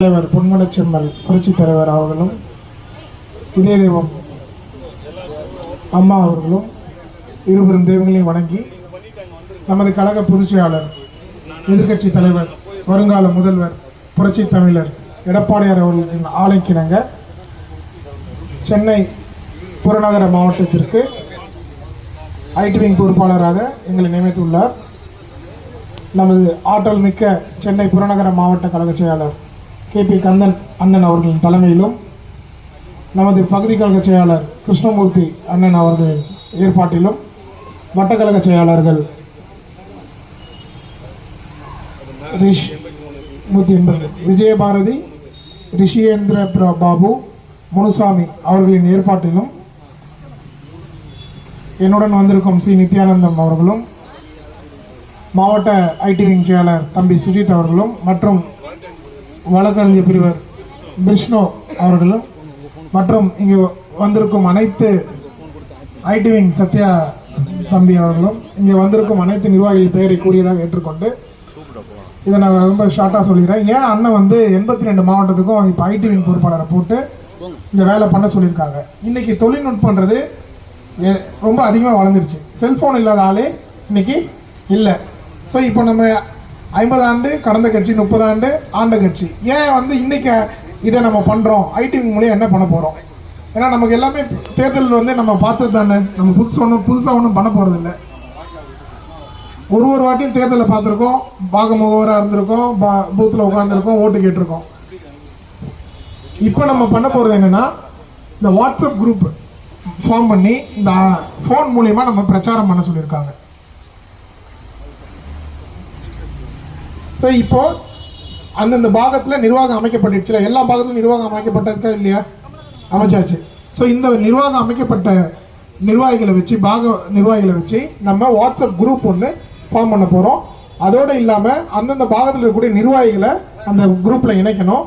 தலைவர் பொன்மனச்செம்மல் புரட்சித் தலைவர் அவர்களும் இதய தெய்வம் அம்மா அவர்களும் இருவரும் தெய்வங்களையும் வணங்கி நமது கழக பொதுச்செயலாளர் எதிர்க்கட்சி தலைவர் வருங்கால முதல்வர் புரட்சித் தமிழர் எடப்பாடியார் அவர்களின் ஆணைக்கிணங்க சென்னை புறநகர மாவட்டத்திற்கு ஐடி விங் பொறுப்பாளராக எங்களை நியமித்துள்ளார். நமது ஆற்றல் மிக்க சென்னை புறநகர மாவட்ட கழக செயலாளர் KP கந்தன் அண்ணன் அவர்களின் தலைமையிலும் நமது பகுதி கழக செயலாளர் கிருஷ்ணமூர்த்தி அண்ணன் அவர்களின் ஏற்பாட்டிலும் வட்டக்கழக செயலாளர்கள் விஜயபாரதி, ரிஷியேந்திர பாபு, முனுசாமி அவர்களின் ஏற்பாட்டிலும் என்னுடன் வந்திருக்கும் சி நித்யானந்தம் அவர்களும் மாவட்ட ஐடி விங் செயலாளர் தம்பி சுஜித் அவர்களும் மற்றும் வழக்கறிஞர் பிரிவர் விஷ்ணு அவர்களும் மற்றும் இங்கு வந்திருக்கும் அனைத்து ஐடி விங் சத்யா தம்பி அவர்களும் இங்கே வந்திருக்கும் அனைத்து நிர்வாகிகள் பெயரை கூறியதாக ஏற்றுக்கொண்டு இதை நான் ரொம்ப ஷார்ட்டாக சொல்லிடுறேன். ஏன் அண்ணன் 82 மாவட்டத்துக்கும் இப்போ ஐடி விங் பொறுப்பாளரை போட்டு இந்த வேலை பண்ண சொல்லியிருக்காங்க. இன்னைக்கு தொழில்நுட்பன்றது ரொம்ப அதிகமாக வளர்ந்துருச்சு. செல்ஃபோன் இல்லாத ஆளே இன்னைக்கு இல்லை. ஸோ இப்போ நம்ம 50 ஆண்டு கடந்த கட்சி, 30 ஆண்டு ஆண்ட கட்சி. ஏன் இன்னைக்கு இதை நம்ம பண்ணுறோம், ஐடி விங் மூலியம் என்ன பண்ண போகிறோம்? ஏன்னா நமக்கு எல்லாமே தேர்தல் நம்ம பார்த்தது தானே, நம்ம புதுசாக ஒன்றும் பண்ண போகிறது இல்லை. ஒரு வாட்டியும் தேர்தலில் பார்த்துருக்கோம், பாகமுகவராக இருந்திருக்கோம், பூத்தில் உட்காந்துருக்கோம், ஓட்டு கேட்டிருக்கோம். இப்போ நம்ம பண்ண போகிறது என்னன்னா, இந்த வாட்ஸ்அப் குரூப் ஃபார்ம் பண்ணி இந்த ஃபோன் மூலியமா நம்ம பிரச்சாரம் பண்ண சொல்லியிருக்காங்க. இப்போ அந்தந்த பாகத்தில் நிர்வாகம் அமைக்கப்பட்டுச்சுல, எல்லா பாகத்திலும் நிர்வாகம் அமைக்கப்பட்டிருக்கா இல்லையா? அமைச்சாச்சு. ஸோ இந்த நிர்வாகம் அமைக்கப்பட்ட நிர்வாகிகளை வச்சு நம்ம வாட்ஸ்அப் குரூப் ஒன்று ஃபார்ம் பண்ண போகிறோம். அதோடு இல்லாமல் அந்தந்த பாகத்தில் இருக்கக்கூடிய நிர்வாகிகளை அந்த குரூப்பில் இணைக்கணும்.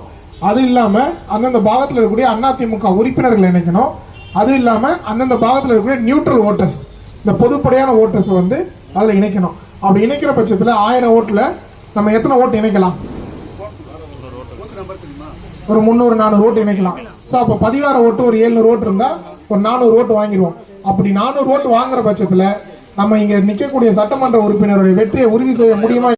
அது இல்லாமல் அந்தந்த பாகத்தில் இருக்கக்கூடிய அதிமுக உறுப்பினர்களை இணைக்கணும். அது இல்லாமல் அந்தந்த பாகத்தில் இருக்கக்கூடிய நியூட்ரல் ஓட்டர்ஸ், இந்த பொதுப்படையான ஓட்டர்ஸ் அதில் இணைக்கணும். அப்படி இணைக்கிற பட்சத்தில் 1000 ஓட்டில் நம்ம எத்தனை ஓட்டு இணைக்கலாம்? ஒரு 300-400 ஓட்டு இணைக்கலாம். ஸோ அப்போ 16 ஓட்டு ஒரு 700 ஓட்டு இருந்தால் ஒரு 400 ஓட்டு வாங்கிடுவோம். அப்படி 400 ஓட்டு வாங்குற பட்சத்தில் நம்ம இங்கே நிற்கக்கூடிய சட்டமன்ற உறுப்பினருடைய வெற்றியை உறுதி செய்ய முடியுமா?